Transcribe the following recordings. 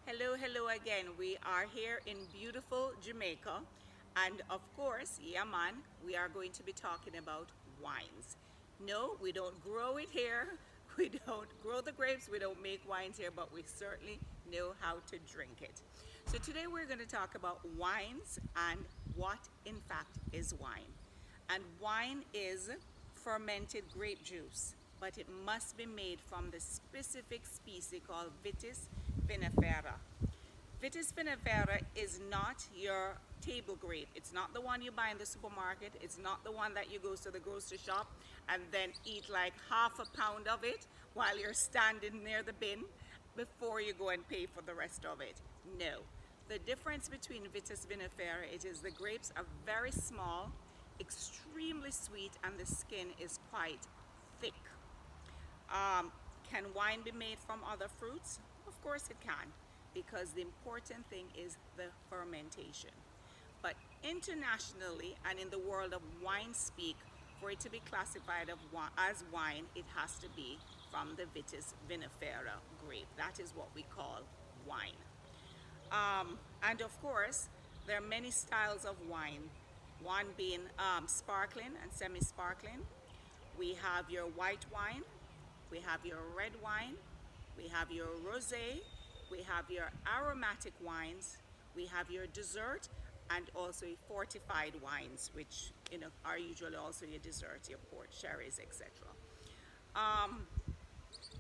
Hello again. We are here in beautiful Jamaica, and of course, yeah, man, we are going to be talking about wines. No, we don't grow it here. We don't grow the grapes. We don't make wines here, but we certainly know how to drink it. So today we're going to talk about wines and what, in fact, is wine. And wine is fermented grape juice, but it must be made from the specific species called Vitis vinifera. Vitis vinifera is not your table grape. It's not the one you buy in the supermarket. It's not the one that you go to the grocery shop and then eat like half a pound of it while you're standing near the bin before you go and pay for the rest of it. No. The difference between Vitis vinifera, it is the grapes are very small, extremely sweet, and the skin is quite thick. Um, can wine be made from other fruits? Of course it can, because the important thing is the fermentation. But internationally and in the world of wine speak, for it to be classified as wine, it has to be from the Vitis vinifera grape. That is what we call wine. And of course, there are many styles of wine, one being sparkling and semi-sparkling. We have your white wine, we have your red wine, we have your rosé, we have your aromatic wines, we have your dessert, and also fortified wines, which are usually also your dessert, your port, sherries, etc. Um,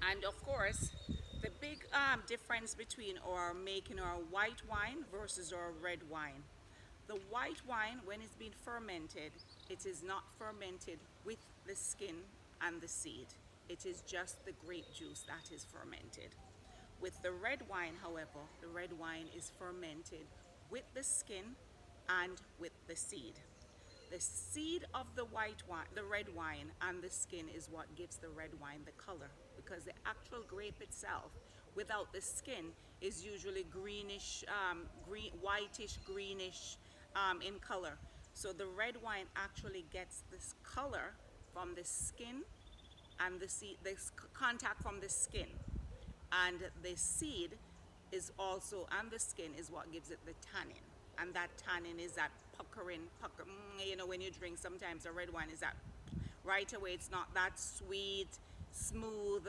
and of course, the big difference between our making our white wine versus our red wine. The white wine, when it's been fermented, it is not fermented with the skin and the seed. It is just the grape juice that is fermented. With the red wine, however, the red wine is fermented with the skin and with the seed. The seed of the white wine, the red wine, and the skin is what gives the red wine the color, because the actual grape itself, without the skin, is usually greenish, whitish, greenish in color. So the red wine actually gets this color from the skin and the seed, this contact from the skin, and the seed is also, and the skin is what gives it the tannin, and that tannin is that when you drink sometimes a red wine is that right away, it's not that sweet, smooth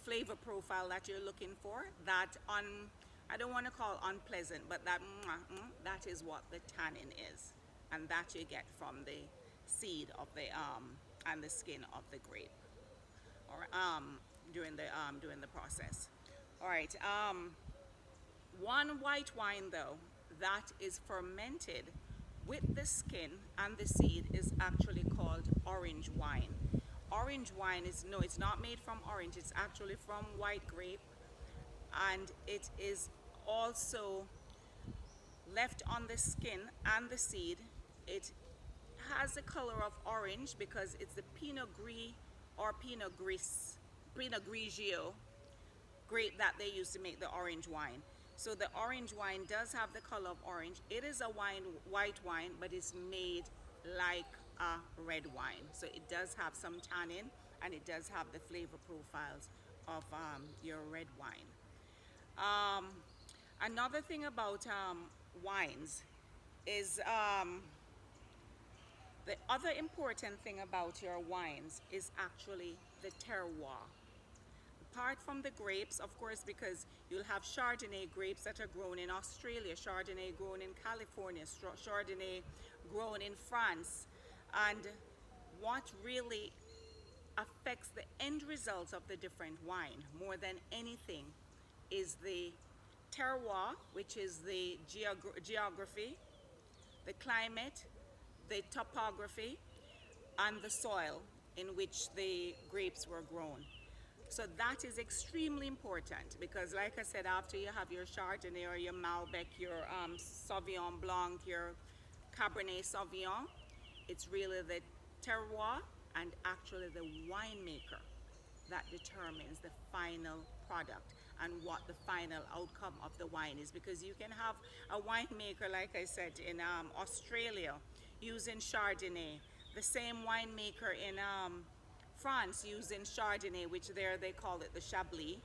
flavor profile that you're looking for, that I don't want to call unpleasant, but that is what the tannin is, and that you get from the seed of the and the skin of the grape, or during the process. All right. One white wine though that is fermented with the skin and the seed is actually called orange wine. Orange wine is, no, it's not made from orange. It's actually from white grape, and it is also left on the skin and the seed. It has the color of orange because it's the Pinot Gris or Pinot Grigio grape that they use to make the orange wine. So the orange wine does have the color of orange. It is a white wine, but it's made like a red wine. So it does have some tannin, and it does have the flavor profiles of your red wine. Um, Another thing about wines is the other important thing about your wines is actually the terroir. Apart from the grapes, of course, because you'll have Chardonnay grapes that are grown in Australia, Chardonnay grown in California, Chardonnay grown in France. And what really affects the end result of the different wine more than anything is the terroir, which is the geography, the climate, the topography, and the soil in which the grapes were grown. So that is extremely important because, like I said, after you have your Chardonnay or your Malbec, your Sauvignon Blanc, your Cabernet Sauvignon, it's really the terroir and actually the winemaker that determines the final product and what the final outcome of the wine is. Because you can have a winemaker, like I said, in Australia using Chardonnay, the same winemaker in France using Chardonnay, which there they call it the Chablis,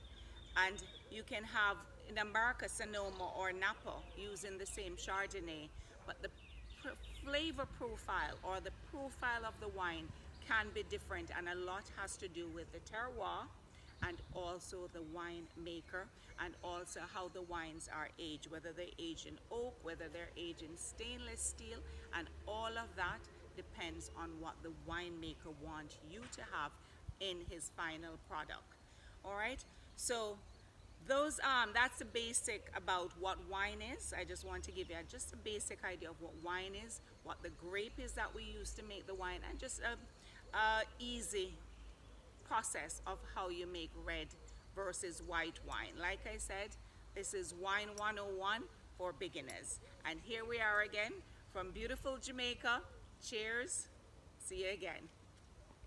And you can have in America Sonoma or Napa using the same Chardonnay, but the flavor profile or the profile of the wine can be different, and a lot has to do with the terroir and also the wine maker, and also how the wines are aged, whether they're aged in oak, whether they're aged in stainless steel, and all of that depends on what the winemaker wants you to have in his final product. All right, so those that's the basic about what wine is. I just want to give you just a basic idea of what wine is, what the grape is that we use to make the wine, and just a easy process of how you make red versus white wine. Like I said, this is Wine 101 for beginners. And here we are again from beautiful Jamaica. Cheers. See you again.